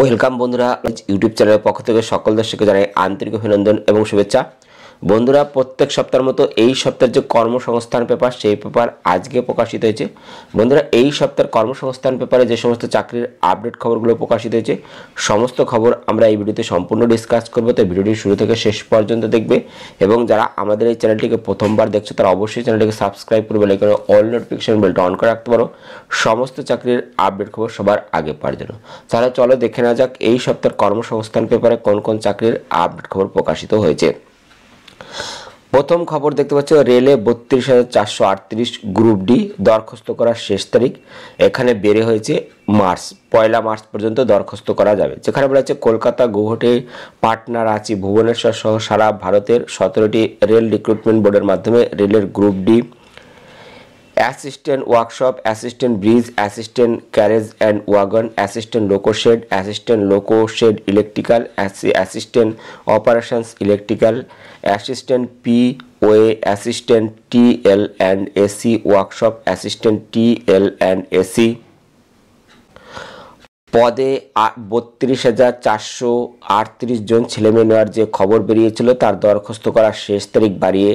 Welcome বন্ধুরা, YouTube চ্যানেলের পক্ষ থেকে সকল দর্শককে জানাই আন্তরিক অভিনন্দন এবং শুভেচ্ছা। বন্ধুরা, প্রত্যেক সপ্তাহের মতো এই সপ্তাহের যে কর্মসংস্থান পেপার, সেই পেপার আজকে প্রকাশিত হয়েছে। বন্ধুরা, এই সপ্তাহের কর্মসংস্থান পেপারে যে সমস্ত চাকরির আপডেট খবরগুলো প্রকাশিত হয়েছে, সমস্ত খবর আমরা এই ভিডিওতে সম্পূর্ণ ডিসকাস করবো। তো ভিডিওটি শুরু থেকে শেষ পর্যন্ত দেখবে এবং যারা আমাদের এই চ্যানেলটিকে প্রথমবার দেখছো তারা অবশ্যই চ্যানেলটিকে সাবস্ক্রাইব করবে, লাইক করে অল নোটিফিকেশন বেলটা অন করে রাখতে পারো সমস্ত চাকরির আপডেট খবর সবার আগে পাওয়ার জন্য। তাহলে চলো দেখে নেওয়া যাক এই সপ্তাহের কর্মসংস্থান পেপারে কোন কোন চাকরির আপডেট খবর প্রকাশিত হয়েছে। প্রথম খবর দেখতে পাচ্ছ, রেলে 32,438 গ্রুপ ডি দরখাস্ত করার শেষ তারিখ এখানে বেড়ে হয়েছে পয়লা মার্চ পর্যন্ত দরখাস্ত করা যাবে। যেখানে বলা হচ্ছে কলকাতা, গৌহাটি, পাটনা, রাঁচি, ভুবনেশ্বর সহ সারা ভারতের 17টি রেল রিক্রুটমেন্ট বোর্ডের মাধ্যমে রেলের group D assistant workshop, assistant bridge, assistant carriage and wagon, assistant loco shed electrical, assistant operations electrical, assistant POA, assistant TL and AC workshop, assistant TL and AC পদে 32,438 জন ছেলেমেয়ে নেওয়ার যে খবর বেরিয়েছিল তার দরখাস্ত করার শেষ তারিখ বাড়িয়ে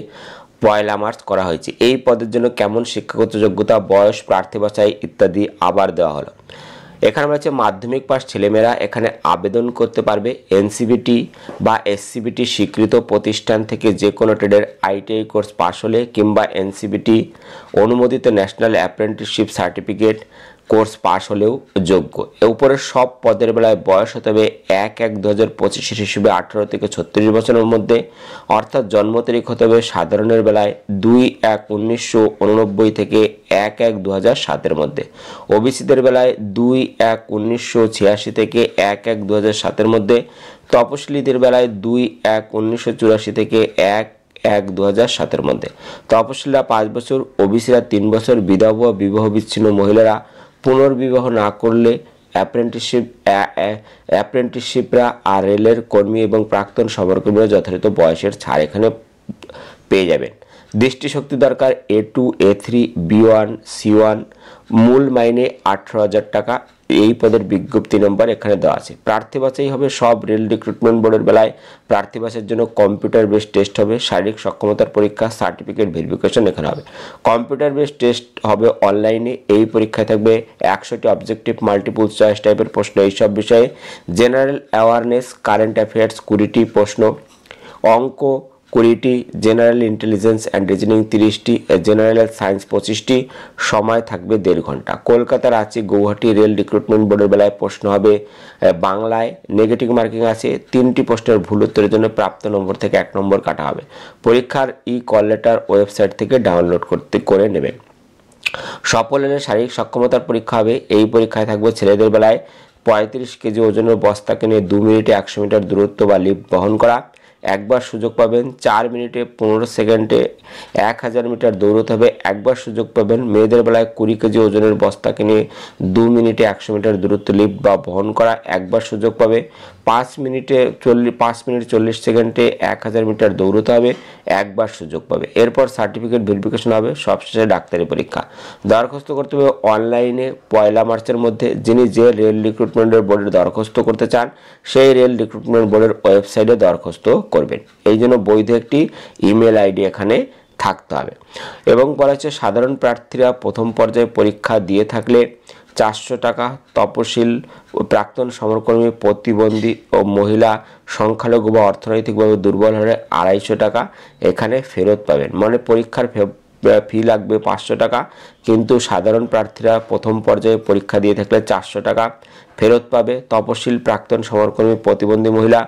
পয়লা মার্চ করা হয়েছে। এই পদের জন্য কেমন শিক্ষাগত যোগ্যতা, বয়স, প্রার্থী বাছাই ইত্যাদি আবার দেওয়া হলো। এখানে রয়েছে মাধ্যমিক পাস ছেলেমেয়েরা এখানে আবেদন করতে পারবে। এনসিবিটি বা এসসিবিটি স্বীকৃত প্রতিষ্ঠান থেকে যে কোনো ট্রেডের আইটিআই কোর্স পাশ হলে কিংবা এনসিবিটি অনুমোদিত ন্যাশনাল অ্যাপ্রেন্টিসশিপ সার্টিফিকেট কোর্স পাশ হলেও যোগ্য। উপরের সব পদের বেলায় বয়স হতে হবে 1/1/2025 হিসেবে 18 থেকে 36 বছরের মধ্যে, অর্থাৎ জন্ম তারিখ হতে হবে সাধারণের বেলায় 2/1/1989 থেকে 1/1/2007 মধ্যে, ওবিসিদের বেলায় 2/1/1986 থেকে 1/1/2007 মধ্যে, তপশিলীদের বেলায় 2/1/1984 থেকে 1/1/2007 মধ্যে। তপশিলীরা 5 বছর, ওবিসিরা 3 বছর, বিধবা বিবাহ বিচ্ছিন্ন মহিলারা পুনর্বিবাহ না করলে অ্যাপ্রেন্টিসশিপরা আর রেলের কর্মী এবং প্রাক্তন সমরকর্মীরা যথাযথ বয়সের ছাড় এখানে পেয়ে যাবেন। দৃষ্টিশক্তি দরকার A2, A3, B1, C1, মূল মাইনে 18,000 টাকা। এই পদের বিজ্ঞপ্তি নম্বর এখানে দেওয়া আছে। প্রার্থী বাছাই হবে সব রেল রিক্রুটমেন্ট বোর্ডের বেলায়। প্রার্থী বাছাইয়ের জন্য কম্পিউটার বেস টেস্ট হবে, শারীরিক সক্ষমতার পরীক্ষা, সার্টিফিকেট ভেরিফিকেশন এখানে হবে। কম্পিউটার বেস টেস্ট হবে অনলাইনে। এই পরীক্ষায় থাকবে 100টি অবজেক্টিভ মাল্টিপল চয়েস টাইপের প্রশ্ন এইসব বিষয়ে। জেনারেল অ্যাওয়ারনেস, কারেন্ট অ্যাফেয়ার্স 20টি প্রশ্ন, অঙ্ক 20টি, জেনারেল ইন্টেলিজেন্স অ্যান্ড রিজনিং 30টি, জেনারেল সায়েন্স 25টি, সময় থাকবে 1.5 ঘন্টা। কলকাতা, রাঁচি, গৌহাটি রেল রিক্রুটমেন্ট বোর্ডের বেলায় প্রশ্ন হবে বাংলায়, নেগেটিভ মার্কিং আছে। 3টি প্রশ্নের ভুল উত্তরের জন্য প্রাপ্ত নম্বর থেকে 1 নম্বর কাটা হবে। পরীক্ষার কল লেটার ওয়েবসাইট থেকে ডাউনলোড করে নেবেন। সফল হলে শারীরিক সক্ষমতার পরীক্ষা হবে। এই পরীক্ষায় থাকবে ছেলেদের বেলায় 35 কেজি ওজনের বস্তাকে নিয়ে 2 মিনিটে 100 মিটার দূরত্ব বা লিফট বহন করা, একবার সুযোগ পাবেন। 4 মিনিটে 15 সেকেন্ডে 1000 মিটার দৌড়তে হবে, একবার সুযোগ পাবেন। মেয়েদের বেলায় 20 কেজি ওজনের বস্তাকে নিয়ে 2 মিনিটে 100 মিটার দূরত্ব লিফট বা বহন করা, একবার সুযোগ পাবে। 5 মিনিট 40 সেকেন্ডে 1000 মিটার দৌড়তে হবে, একবার সুযোগ পাবে। এরপর সার্টিফিকেট ভেরিফিকেশন হবে, সবশেষে ডাক্তারি পরীক্ষা। দরখাস্ত করতে হবে অনলাইনে পয়লা মার্চের মধ্যে। যিনি যে রেল রিক্রুটমেন্টের বোর্ডে দরখাস্ত করতে চান সেই রেল রিক্রুটমেন্ট বোর্ডের ওয়েবসাইটে দরখাস্ত করবেন। এই জন্য বৈধ একটি ইমেল আইডি এখানে থাকতে হবে। এবং বলা হচ্ছে সাধারণ প্রার্থীরা প্রথম পর্যায়ে পরীক্ষা দিয়ে থাকলে 400 টাকা, তপশিল, প্রাক্তন সমরকর্মী, প্রতিবন্ধী ও মহিলা, সংখ্যালঘু বা অর্থনৈতিকভাবে দুর্বল হলে 250 টাকা এখানে ফেরত পাবেন। মানে পরীক্ষার ফি লাগবে 500 টাকা, কিন্তু সাধারণ প্রার্থীরা প্রথম পর্যায়ে পরীক্ষা দিয়ে থাকলে 400 টাকা ফেরত পাবে। তপশিল, প্রাক্তন সমরকর্মী, প্রতিবন্ধী মহিলা,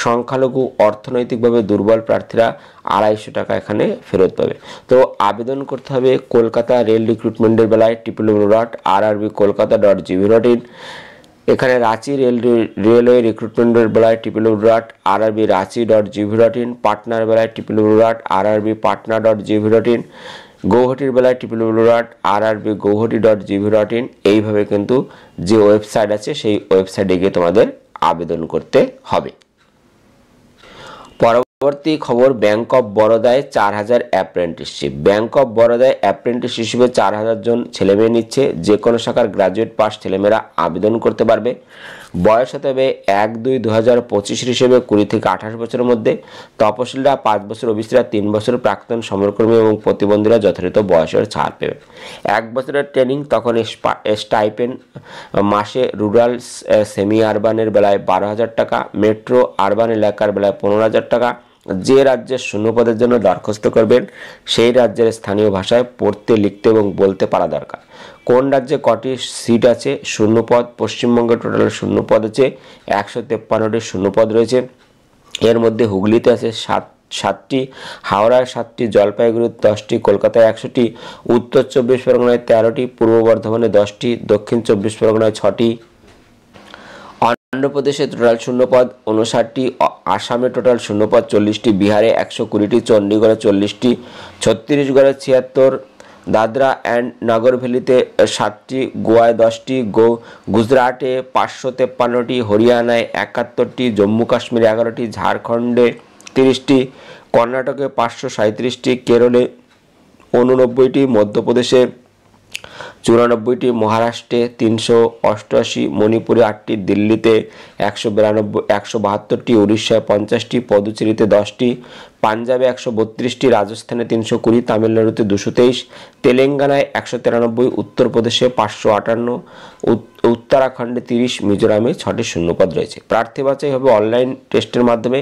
সংখ্যালঘু, অর্থনৈতিকভাবে দুর্বল প্রার্থীরা 250 টাকা এখানে ফেরত পাবে। তো আবেদন করতে হবে কলকাতা রেল রিক্রুটমেন্টের বেলায় www.rrbkolkata.gv.in, এখানে রাঁচি রেলওয়ে রিক্রুটমেন্টের বেলায় www.rrbranchi.gv.in, পাটনার বেলায় www.rrbpatna.gv.in, গৌহাটির বেলায় www.rrbguwahati.gv.in। এইভাবে কিন্তু যে ওয়েবসাইট আছে সেই ওয়েবসাইটে গিয়ে তোমাদের আবেদন করতে হবে। পরবর্তী খবর, ব্যাংক অফ বরোদায় 4000 অ্যাপ্রেন্টিসশিপ। ব্যাংক অফ বরোদায় অ্যাপ্রেন্টিস হিসেবে 4000 জন ছেলেমেয়ে নিচ্ছে। যে কোনো শাখার গ্রাজুয়েট পাস ছেলেমেয়েরা আবেদন করতে পারবে। বয়স হতে হবে 1-2-2025 হিসেবে 20 থেকে 28 বছরের মধ্যে। তপশিলরা 5 বছর, ওবিসিরা 3 বছর, প্রাক্তন সমরকর্মী এবং প্রতিবন্ধীরা যথাযথ বয়সের ছাড় পেবে। 1 বছরের ট্রেনিং, তখন স্টাইপেন্ড মাসে রুরাল সেমি আরবানের বেলায় 12,000 টাকা, মেট্রো আরবান এলাকার বেলায় 15,000 টাকা। যে রাজ্যের শূন্যপদের জন্য দরখাস্ত করবেন সেই রাজ্যের স্থানীয় ভাষায় পড়তে, লিখতে এবং বলতে পারা দরকার। কোন রাজ্যে কটি সিট আছে শূন্যপদ? পশ্চিমবঙ্গে টোটাল শূন্যপদ আছে 153টি শূন্যপদ রয়েছে। এর মধ্যে হুগলিতে আছে 7টি, হাওড়ায় 7টি, জলপাইগুড়িতে 10টি, কলকাতায় 100টি, উত্তর 24 পরগনায় 13টি, পূর্ব বর্ধমানে 10টি, দক্ষিণ 24 পরগনায় 6টি, অন্ধ্রপ্রদেশে টোটাল শূন্যপদ 59টি, আসামে টোটাল শূন্যপদ 40টি, বিহারে 120টি, চণ্ডীগড়ে 40টি, ছত্তিশগড়ে 76, দাদরা অ্যান্ড নগর ভ্যালিতে 7টি, গোয়ায় 10টি, গুজরাটে 553টি, হরিয়ানায় 71টি, জম্মু কাশ্মীরে 11টি, ঝাড়খণ্ডে 30টি, কর্ণাটকে 537টি, কেরলে 89টি, মধ্যপ্রদেশে 94টি, মহারাষ্ট্রে 388, মণিপুরে 8টি, দিল্লিতে 172টি, উড়িষ্যায় 50টি, পদুচেরিতে 10টি, পাঞ্জাবে 132টি, রাজস্থানে 320, তামিলনাড়ুতে 223, তেলেঙ্গানায় 193, উত্তরপ্রদেশে 558, উত্তরাখণ্ডে 30, মিজোরামে 6টি শূন্যপদ রয়েছে। প্রার্থী বাছাই হবে অনলাইন টেস্টের মাধ্যমে।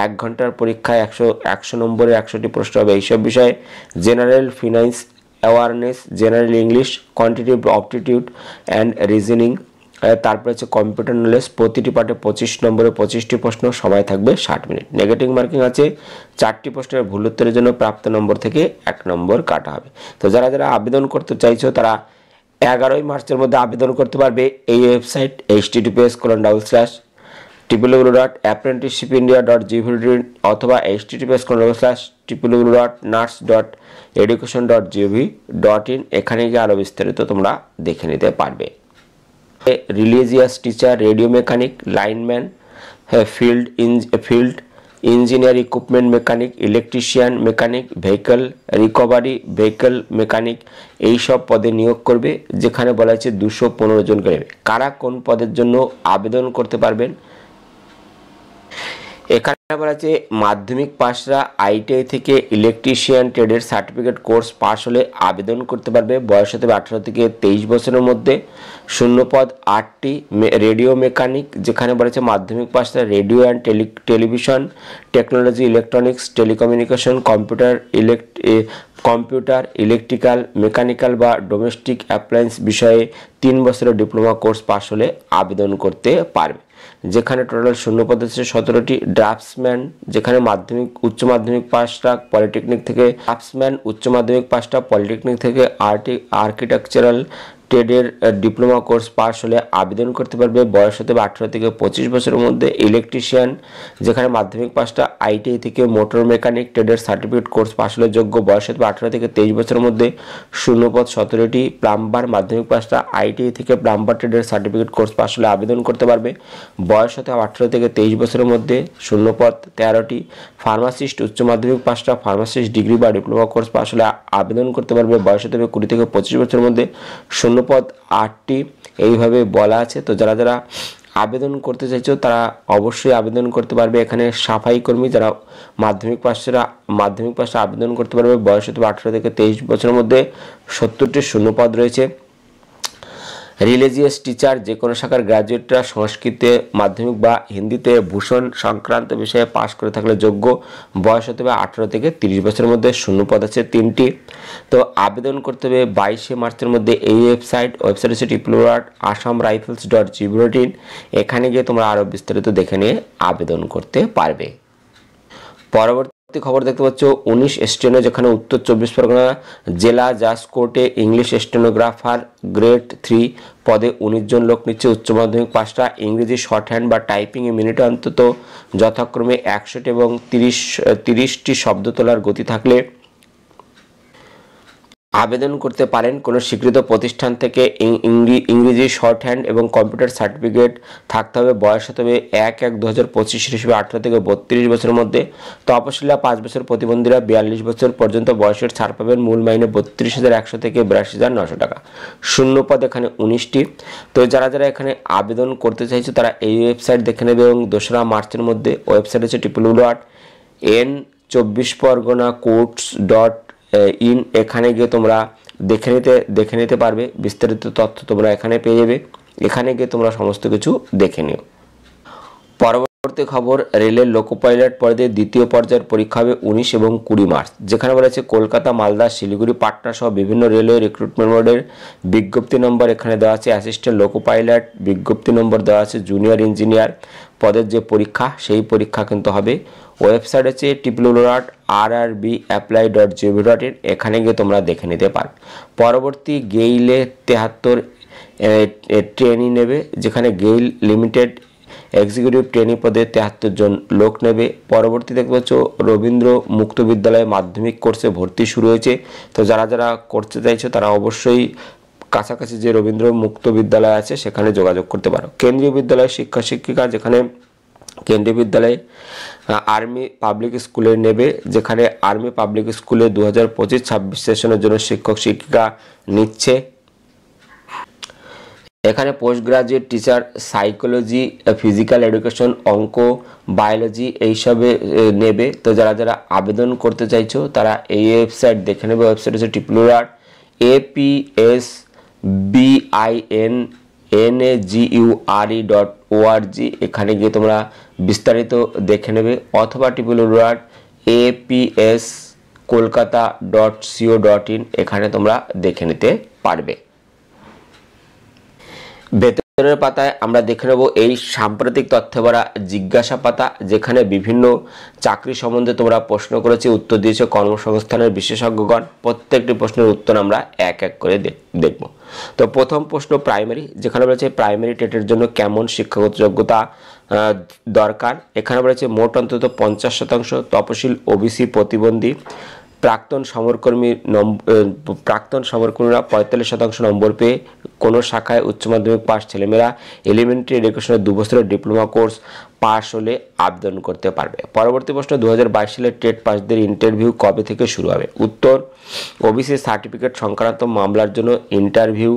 1 ঘন্টার পরীক্ষায় 100 নম্বরের 100টি প্রশ্ন হবে এইসব বিষয়ে: general finance awareness, general English, quantitative aptitude and reasoning, তারপরে হচ্ছে কম্পিউটার নলেজ। প্রতিটি পার্টে 25 নম্বরে 25টি প্রশ্ন, সময় থাকবে 60 মিনিট। নেগেটিভ মার্কিং আছে, 4টি প্রশ্নের ভুল উত্তরের জন্য প্রাপ্ত নম্বর থেকে 1 নম্বর কাটা হবে। তো যারা যারা আবেদন করতে চাইছো তারা 11ই মার্চের মধ্যে আবেদন করতে পারবে এই ওয়েবসাইট https://apprenticeshipindia.gov.in অথবা https://nurse.education.gov.in, এখানে গিয়ে আরও বিস্তারিত তোমরা দেখে নিতে পারবে। Religious teacher, radio mechanic, lineman, field engineer, equipment mechanic, electrician mechanic, vehicle recovery vehicle mechanic, এইসব পদে নিয়োগ করবে, যেখানে বলা হয়েছে 215 জন করে। কারা কোন পদের জন্য আবেদন করতে পারবেন? এখানে বলা আছে মাধ্যমিক পাশরা আইটিআই থেকে ইলেকট্রিশিয়ান ট্রেডের সার্টিফিকেট কোর্স পাস হলে আবেদন করতে পারবে। বয়স হতে হবে 18 থেকে 23 বছরের মধ্যে। শূন্যপদ 8টি। রেডিও মেকানিক, যেখানে বলা আছে মাধ্যমিক পাশরা radio and television technology, electronics, telecommunication, computer, electrical, mechanical বা ডোমেস্টিক অ্যাপ্লায়েন্স বিষয়ে 3 বছরের ডিপ্লোমা কোর্স পাস হলে আবেদন করতে পারবে। যেখানে টোটাল শূন্যপদ আছে 17টি। ড্রাফটসম্যান, যেখানে উচ্চ মাধ্যমিক পাসটা পলিটেকনিক থেকে, ড্রাফটসম্যান উচ্চ মাধ্যমিক পাসটা পলিটেকনিক থেকে আর্কিটেকচারাল ট্রেডের ডিপ্লোমা কোর্স পাস হলে আবেদন করতে পারবে। বয়স হতে হবে 18 থেকে 25 বছরের মধ্যে। ইলেকট্রিশিয়ান, যেখানে মাধ্যমিক পাসটা আইটিআই থেকে মোটর মেকানিক ট্রেডের সার্টিফিকেট কোর্স পাস হলে যোগ্য। বয়স হতে হবে 18 থেকে 23 বছরের মধ্যে। শূন্যপদ 17টি। প্লাম্বার, মাধ্যমিক পাসটা আইটিআই থেকে প্লাম্বার ট্রেডের সার্টিফিকেট কোর্স পাস হলে আবেদন করতে পারবে। বয়স হতে হবে 18 থেকে 23 বছরের মধ্যে। শূন্যপদ 13টি। ফার্মাসিস্ট, উচ্চ মাধ্যমিক পাসটা ফার্মাসিস্ট ডিগ্রি বা ডিপ্লোমা কোর্স পাস হলে আবেদন করতে পারবে। বয়স হতে হবে 20 থেকে 25 বছরের মধ্যে। শূন্যপদ 8টি। এইভাবে বলা আছে। তো যারা যারা আবেদন করতে চাইছো তারা অবশ্যই আবেদন করতে পারবে। এখানে সাফাই কর্মী, যারা মাধ্যমিক পাশে আবেদন করতে পারবে। বয়স হতে হবে 18 থেকে 23 বছরের মধ্যে। 70টি শূন্যপদ রয়েছে। রিলিজিয়াস টিচার, যে কোনো শাখার গ্র্যাজুয়েটরা সংস্কৃতে মাধ্যমিক বা হিন্দিতে ভূষণ সংক্রান্ত বিষয়ে পাশ করে থাকলে যোগ্য। বয়স হতে হবে 18 থেকে 30 বছরের মধ্যে। শূন্যপদ আছে 3টি। তো আবেদন করতে হবে 22শে মার্চের মধ্যে। এই ওয়েবসাইট হচ্ছে www.assamrifles.gov.in, এখানে গিয়ে তোমরা আরও বিস্তারিত দেখে নিয়ে আবেদন করতে পারবে। পরবর্তী খবর দেখতে পাচ্ছ 19 স্টেনো, যেখানে উত্তর 24 পরগনা জেলা জাজ কোর্টে ইংলিশ স্টেনোগ্রাফার গ্রেড 3 পদে 19 জন লোক নিচ্ছে। উচ্চ মাধ্যমিক পাসটা ইংরেজি শর্ট হ্যান্ড বা টাইপিংয়ে মিনিটে অন্তত যথাক্রমে 100টি এবং 30টি শব্দ তোলার গতি থাকলে আবেদন করতে পারেন কোনো স্বীকৃত প্রতিষ্ঠান থেকে। ইংরেজি শর্ট হ্যান্ড এবং কম্পিউটার সার্টিফিকেট থাকতে হবে। বয়স হতে হবে 1/1/2025 হিসেবে 18 থেকে 32 বছরের মধ্যে। তপশিলীরা 5 বছর, প্রতিবন্ধীরা 42 বছর পর্যন্ত বয়সের ছাড় পাবেন। মূল মাইনে 32,100 থেকে 82,900 টাকা। শূন্যপদ এখানে 19টি। তো যারা যারা এখানে আবেদন করতে চাইছো তারা এই ওয়েবসাইট দেখে নেবে এবং 2রা মার্চের মধ্যে ওয়েবসাইট হচ্ছে www.n24pargana.courts.in। এখানে গিয়ে তোমরা দেখে নিতে পারবে। বিস্তারিত তথ্য তোমরা এখানে পেয়ে যাবে। এখানে গিয়ে তোমরা সমস্ত কিছু দেখে নিও। পরবর্তী খবর, রেলের লোকো পাইলট পদে দ্বিতীয় পর্যায়ের পরীক্ষা হবে 19 এবং 20 মার্চ। যেখানে বলেছে কলকাতা, মালদা, শিলিগুড়ি, পাটনা সহ বিভিন্ন রেলওয়ে রিক্রুটমেন্ট বোর্ডের বিজ্ঞপ্তি নম্বর এখানে দেওয়া আছে। অ্যাসিস্ট্যান্ট লোকো পাইলট বিজ্ঞপ্তি নম্বর দেওয়া আছে। জুনিয়র ইঞ্জিনিয়ার পদের যে পরীক্ষা সেই পরীক্ষা কিন্তু হবে। ওয়েবসাইট হচ্ছে www.rrbapply.gov.in। এখানে গিয়ে তোমরা দেখে নিতে পারো। পরবর্তী গেইলে 73 ট্রেনি নেবে, যেখানে গেইল লিমিটেড এক্সিকিউটিভ ট্রেনি পদে 73 জন লোক নেবে। পরবর্তী দেখতে পাচ্ছ রবীন্দ্র মুক্ত বিদ্যালয়ে মাধ্যমিক কোর্সে ভর্তি শুরু হয়েছে। তো যারা যারা করতে চাইছো তারা অবশ্যই কাছাকাছি যে রবীন্দ্র মুক্ত বিদ্যালয় আছে সেখানে যোগাযোগ করতে পারো। কেন্দ্রীয় বিদ্যালয় শিক্ষক শিক্ষিকা, যেখানে কেন্দ্রীয় বিদ্যালয়ে আর্মি পাবলিক স্কুলে নেবে, যেখানে আর্মি পাবলিক স্কুলে 2025-26 সেশনের জন্য শিক্ষক শিক্ষিকা নিচ্ছে। এখানে post graduate teacher psychology, physical education, অঙ্ক, বায়োলজি এইসবে নেবে। তো যারা যারা আবেদন করতে চাইছো তারা এই ওয়েবসাইট দেখে নেবে। ওয়েবসাইট হচ্ছে www.apsbinagure.org। এখানে গিয়ে তোমরা বিস্তারিত দেখে নেবে, অথবা www.apskolkata.co.in এখানে তোমরা দেখে নিতে পারবে। ভেতরের পাতায় আমরা দেখে নেব এই সাম্প্রতিক তথ্য ভরা জিজ্ঞাসা পাতা, যেখানে বিভিন্ন চাকরি সম্বন্ধে তোমরা প্রশ্ন করেছে, উত্তর দিয়েছে কর্মসংস্থানের বিশেষজ্ঞগণ। প্রত্যেকটি প্রশ্নের উত্তর আমরা এক এক করে দেখব। তো প্রথম প্রশ্ন প্রাইমারি, যেখানে বলেছে প্রাইমারি টেটের জন্য কেমন শিক্ষাগত যোগ্যতা দরকার। এখানে বলেছে মোট অন্তত 50% তপশিল, ওবিসি, প্রতিবন্ধী, প্রাক্তন সমরকর্মীরা 45% নম্বর পেয়ে কোনো শাখায় উচ্চ মাধ্যমিক পাস ছেলেমেয়েরা এলিমেন্টারি এডুকেশনের 2 বছরের ডিপ্লোমা কোর্স পাস হলে আবেদন করতে পারবে। পরবর্তী প্রশ্ন, 2022 সালের টেট পাসদের ইন্টারভিউ কবে থেকে শুরু হবে। উত্তর, ওবিসি সার্টিফিকেট সংক্রান্ত মামলার জন্য ইন্টারভিউ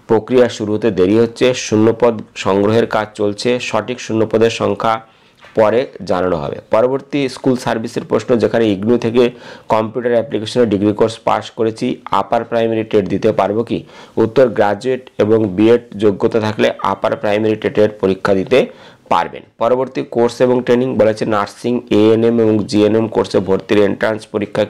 প্রক্রিয়া শুরু হতে দেরি হচ্ছে। শূন্যপদ সংগ্রহের কাজ চলছে। সঠিক শূন্যপদের সংখ্যা পরে জানানো হবে। পরবর্তী স্কুল সার্ভিসের প্রশ্ন, যেখানে ইগনু থেকে কম্পিউটার অ্যাপ্লিকেশনের ডিগ্রি কোর্স পাস করেছি, আপার প্রাইমারি টেট দিতে পারবো কি। উত্তর, গ্রাজুয়েট এবং বিএড যোগ্যতা থাকলে আপার প্রাইমারি টেটের পরীক্ষা দিতে পারবেন। পরবর্তী কোর্স এবং ট্রেনিং বলেছে নার্সিং, এএনএম এবং জিএনএম কোর্সে ভর্তির এন্ট্রান্স পরীক্ষা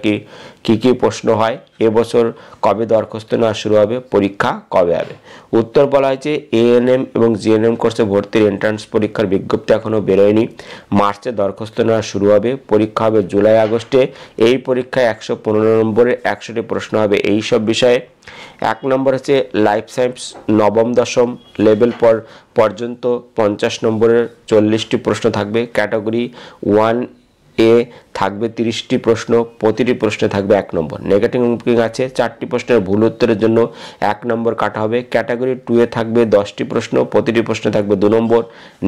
কি প্রশ্ন হয়, এবছর কবে দরখাস্ত নেওয়া শুরু হবে, পরীক্ষা কবে হবে। উত্তর বলা হয়েছে এএনএম এবং জিএনএম কোর্সে ভর্তির এন্ট্রান্স পরীক্ষার বিজ্ঞপ্তি এখনও বেরোয়নি। মার্চে দরখাস্ত নেওয়া শুরু হবে। পরীক্ষা হবে জুলাই আগস্টে। এই পরীক্ষায় 115 নম্বরের 100টি প্রশ্ন হবে এই সব বিষয়ে। 1 নম্বর হচ্ছে লাইফ সায়েন্স নবম দশম লেভেল পর্যন্ত 50 নম্বরের 40টি প্রশ্ন থাকবে। ক্যাটাগরি 1A থাকবে 30টি প্রশ্ন, প্রতিটি প্রশ্নে থাকবে 1 নম্বর। নেগেটিভ মার্কিং আছে, 4টি প্রশ্নের ভুল উত্তরের জন্য 1 নম্বর কাটা হবে। ক্যাটাগরি 2A থাকবে 10টি প্রশ্ন, প্রতিটি প্রশ্নে থাকবে 2 নম্বর।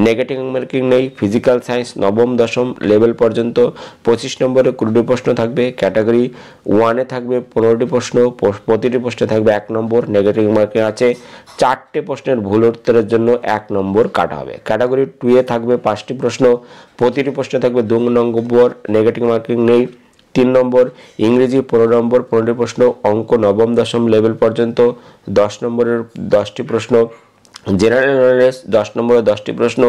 নেগেটিভ মার্কিং নেই। ফিজিক্যাল সায়েন্স নবম দশম লেভেল পর্যন্ত 25 নম্বরে 20টি প্রশ্ন থাকবে। ক্যাটাগরি 1-এ থাকবে 15টি প্রশ্ন, প্রতিটি প্রশ্নে থাকবে 1 নম্বর। নেগেটিভ মার্কিং আছে, 4টে প্রশ্নের ভুল উত্তরের জন্য 1 নম্বর কাটা হবে। ক্যাটাগরি 2A থাকবে 5টি প্রশ্ন, প্রতিটি প্রশ্নে থাকবে 2 নম্বর। নেগেটিভ মার্কিং নেই। 3 নম্বর ইংরেজি 15 নম্বর, 15টি প্রশ্ন। অঙ্ক নবম দশম লেভেল পর্যন্ত 10 নম্বরের 10টি প্রশ্ন। জেনারেল নলেজ 10 নম্বরের 10টি প্রশ্ন।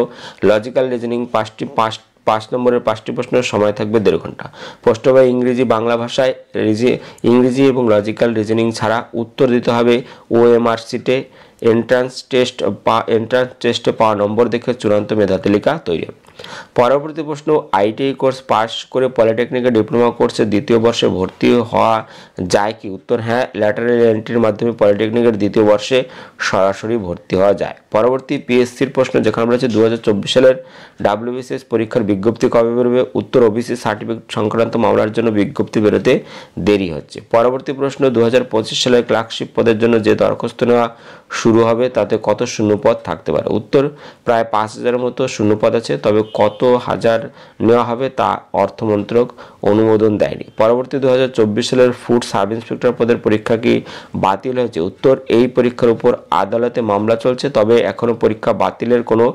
লজিক্যাল রিজনিং 5 নম্বরের 5টি প্রশ্নের সময় থাকবে 1.5 ঘন্টা। প্রশ্ন হবে ইংরেজি বাংলা ভাষায়। ইংরেজি এবং লজিক্যাল রিজনিং ছাড়া উত্তর দিতে হবে ওএমআর শিটে। এন্ট্রান্স টেস্টে পাওয়া নম্বর দেখে চূড়ান্ত মেধা তালিকা তৈরি হবে। পরবর্তী প্রশ্ন, আইটিআই কোর্স পাস করে পলিটেকনিকে ডিপ্লোমা কোর্সে দ্বিতীয় বর্ষে ভর্তি হওয়া যায় কি? উত্তর হ্যাঁ, ল্যাটারাল এন্ট্রির মাধ্যমে পলিটেকনিকের দ্বিতীয় বর্ষে সরাসরি ভর্তি হওয়া যায়। পরবর্তী পিএসসির প্রশ্ন, যেখানে রয়েছে 2024 সালের WBCS পরীক্ষার বিজ্ঞপ্তি কবে বেরোবে? উত্তর ওবিসি সার্টিফিকেট সংক্রান্ত মামলার জন্য বিজ্ঞপ্তি বেরোতে দেরি হচ্ছে। পরবর্তী প্রশ্ন, 2025 সালের ক্লার্কশিপ পদের জন্য যে দরখাস্ত নেওয়া শুরু হবে তাতে কত শূন্যপদ থাকতে পারে? উত্তর প্রায় 5000 মতো শূন্যপদ আছে, তবে কত হাজার নেওয়া হবে তা অর্থমন্ত্রক অনুমোদন দেয়নি। পরবর্তী 2024 সালের ফুড সাব ইন্সপেক্টর পদের পরীক্ষা কি বাতিল হয়েছে? উত্তর এই পরীক্ষার উপর আদালতে মামলা চলছে, তবে এখনো পরীক্ষা বাতিলের কোনো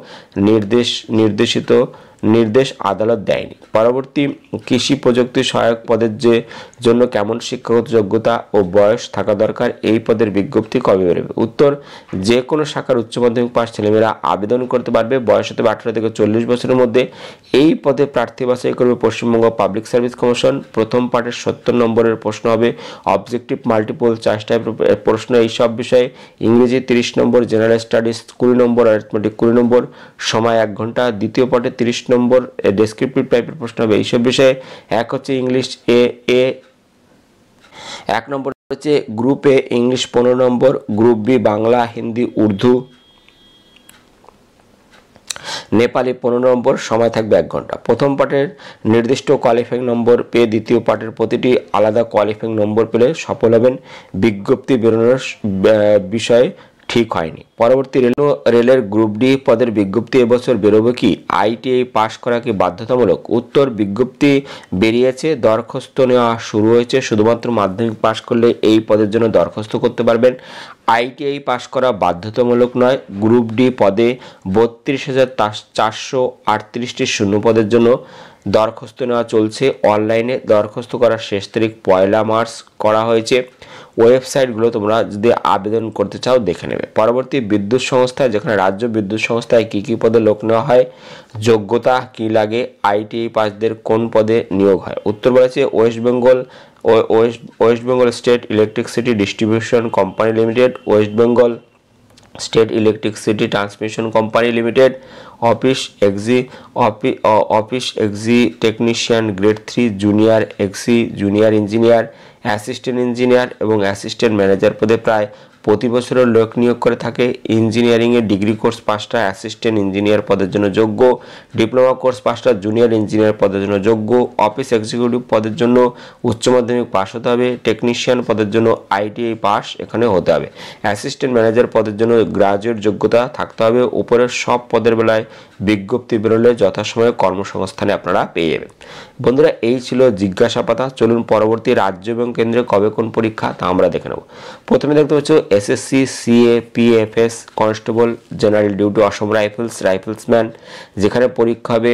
নির্দেশ আদালত দেয়নি। পরবর্তী, কৃষি প্রযুক্তি সহায়ক পদের জন্য কেমন শিক্ষাগত যোগ্যতা ও বয়স থাকা দরকার? এই পদের বিজ্ঞপ্তি কবে বেরোবে? উত্তর যে কোনো শাখার উচ্চ মাধ্যমিক পাস ছেলেমেয়েরা আবেদন করতে পারবে। বয়স হতে 18 থেকে 40 বছরের মধ্যে। এই পদে প্রার্থী বাছাই করবে পশ্চিমবঙ্গ পাবলিক সার্ভিস কমিশন। প্রথম পার্টের 70 নম্বরের প্রশ্ন হবে অবজেক্টিভ মাল্টিপল চয়েস টাইপের প্রশ্ন এই সব বিষয়ে। ইংরেজি 30 নম্বর, জেনারেল স্টাডিজ 20 নম্বর, অ্যারিথমেটিক 20 নম্বর, সময় 1 ঘন্টা। দ্বিতীয় পার্টে 30 নম্বর ডেসক্রিপটিভ টাইপের প্রশ্ন হবে এইসব বিষয়ে। এক হচ্ছে ইংলিশ এক নম্বর হচ্ছে গ্রুপ এ ইংলিশ 15 নম্বর, গ্রুপ বি বাংলা, হিন্দি, উর্দু, নেপালি 15 নম্বর, সময় থাকবে 1 ঘন্টা। প্রথম পার্টের নির্দিষ্ট কোয়ালিফাইং নম্বর পেয়ে দ্বিতীয় পার্টের প্রতিটি আলাদা কোয়ালিফাইং নম্বর পেলে সফল হবেন। বিজ্ঞপ্তি বেরোনোর বিষয়ে ঠিক হয়নি। পরবর্তী, রেলের গ্রুপ ডি পদের বিজ্ঞপ্তি এবছর বেরোবে কি? আইটিআই পাশ করা কি বাধ্যতামূলক? উত্তর বিজ্ঞপ্তি বেরিয়েছে, দরখাস্ত নেওয়া শুরু হয়েছে। শুধুমাত্র মাধ্যমিক পাশ করলে এই পদের জন্য দরখাস্ত করতে পারবেন। আইটিআই পাশ করা বাধ্যতামূলক নয়। গ্রুপ ডি পদে 32,438টি শূন্য পদের জন্য দরখাস্ত নেওয়া চলছে। অনলাইনে দরখাস্ত করার শেষ তারিখ 1 মার্চ করা হয়েছে। ওয়েবসাইটগুলো তোমরা যদি আবেদন করতে চাও দেখে নেবে। পরবর্তী, বিদ্যুৎ সংস্থা, যেখানে রাজ্য বিদ্যুৎ সংস্থায় কী কী পদে লোক নেওয়া হয়? যোগ্যতা কি লাগে? আইটিআই পাসদের কোন পদে নিয়োগ হয়? উত্তর বলেছে West Bengal state electricity distribution company limited, West Bengal state electricity transmission company limited, office exec technician grade 3 junior exec junior engineer, assistant engineer এবং অ্যাসিস্ট্যান্ট ম্যানেজার পদে প্রায় প্রতি বছরের লোক নিয়োগ করে থাকে। ইঞ্জিনিয়ারিংয়ের ডিগ্রি কোর্স পাসটা অ্যাসিস্ট্যান্ট ইঞ্জিনিয়ার পদের জন্য যোগ্য, ডিপ্লোমা কোর্স পাসটা জুনিয়র ইঞ্জিনিয়ার পদের জন্য যোগ্য। অফিস এক্সিকিউটিভ পদের জন্য উচ্চ মাধ্যমিক পাস হতে হবে। টেকনিশিয়ান পদের জন্য আইটিআই পাস এখানে হতে হবে। অ্যাসিস্ট্যান্ট ম্যানেজার পদের জন্য গ্রাজুয়েট যোগ্যতা থাকতে হবে। উপরের সব পদের বেলায় বিজ্ঞপ্তি বেরোলে যথাসময়ে কর্মসংস্থানে আপনারা পেয়ে যাবেন। বন্ধুরা, এই ছিল জিজ্ঞাসা পাতা। চলুন পরবর্তী রাজ্য এবং কেন্দ্রে কবে কোন পরীক্ষা তা আমরা দেখে নেব। প্রথমে দেখতে পাচ্ছ SSC, CA, PFS, constable, general duty, Assam rifleman, যেখানে পরীক্ষা হবে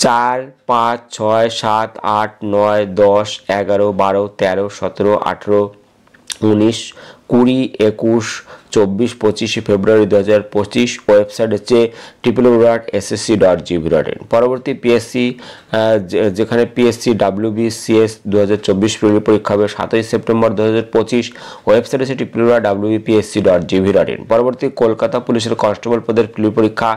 4, 5, 6, 7, 8, 9, 10, 11, 12, 13, 17, 18, 19, 20, 21, 24, 25 ফেব্রুয়ারি 2025। ওয়েবসাইট হচ্ছে www.ssc.gov.in। পরবর্তী পিএসসি, যেখানে পিএসসি WBCS 2024 প্রিলি পরীক্ষা হবে 7 সেপ্টেম্বর 2025। ওয়েবসাইট হচ্ছে www.wpsc.gov.in। পরবর্তী, কলকাতা পুলিশের কনস্টেবল পদের প্রিলি পরীক্ষা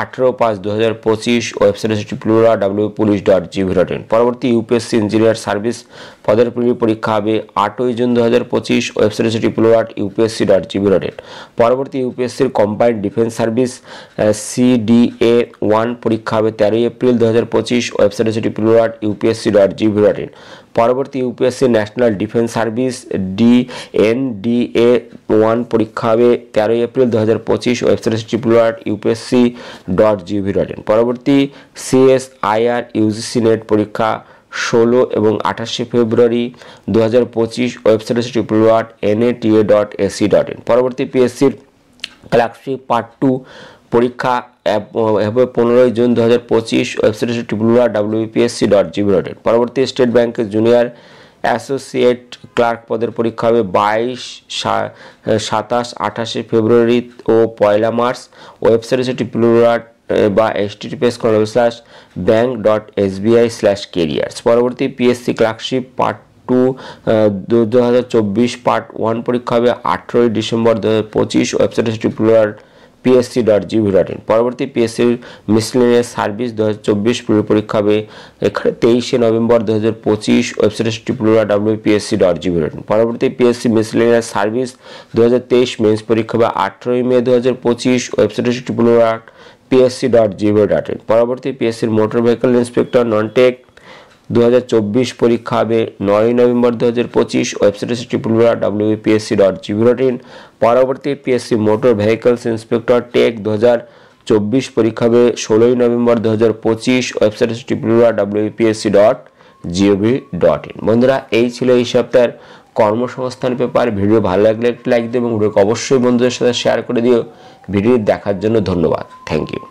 18/5/2025। ওয়েবসাইট হচ্ছে www.police.gov.in। পরবর্তী, ইউপিএসসি ইঞ্জিনিয়ার সার্ভিস পদের প্রিলি পরীক্ষা হবে 8 জুন 2025। ওয়েবসাইট হচ্ছে www.upsc.gov.in। পরবর্তী, ইউপিএসসির কম্বাইন্ড ডিফেন্স সার্ভিস CDA 1 পরীক্ষা হবে 13 এপ্রিল 2025। ওয়েবসাইট হচ্ছে www.upsc.gov.in। পরবর্তী, UPSC national defence service NDA 1 পরীক্ষা হবে 13 এপ্রিল 2025। ওয়েবসাইট হচ্ছে www.upsc.gov.in। পরবর্তী, CSIR UGC নেট পরীক্ষা 16 এবং 28 ফেব্রুয়ারি 2025। ওয়েবসাইট হচ্ছে www.nata.ac.in। পরবর্তী, পিএসসির ক্লার্কশিপ পার্ট 2 পরীক্ষা হবে 15 জুন 2025। ওয়েবসাইট হচ্ছে www.wpsc.gov.in। পরবর্তী, স্টেট ব্যাংকের জুনিয়র অ্যাসোসিয়েট ক্লার্ক পদের পরীক্ষা হবে 22, 27, 28 ফেব্রুয়ারি ও 1 মার্চ। ওয়েবসাইট হচ্ছে https://bank.sbi/careers। পরবর্তী, PSC clerkship part two 2024 part 1 পরীক্ষা হবে 18 ডিসেম্বর 2025। Website psc.gov.in। পরবর্তী পিএসসি মিসলেনিয়াস সার্ভিস 2024 পরীক্ষা হবে এখানে 23 নভেম্বর 2025। Website wpsc.gov.in। পরবর্তী পিএসসি মিসলেনিয়াস সার্ভিস 2023 মেন্স পরীক্ষা হবে 18 মে 2025। Website psc.gov.in। পরবর্তী পিএসসির motor vehicle inspector non tech 2024 পরীক্ষা হবে 9 নভেম্বর 2025। Website wpsc.gov.in। পরবর্তী PSC motor vehicles inspector tech 2024 পরীক্ষা হবে 16 নভেম্বর 2025। Website wpsc.gov.in। বন্ধুরা, এই ছিল এই সপ্তাহের কর্মসংস্থান পেপার। ভিডিও ভালো লাগলে একটি লাইক দিও এবং ভিডিওকে অবশ্যই বন্ধুদের সাথে শেয়ার করে দিও। ভিডিও দেখার জন্য ধন্যবাদ। Thank you.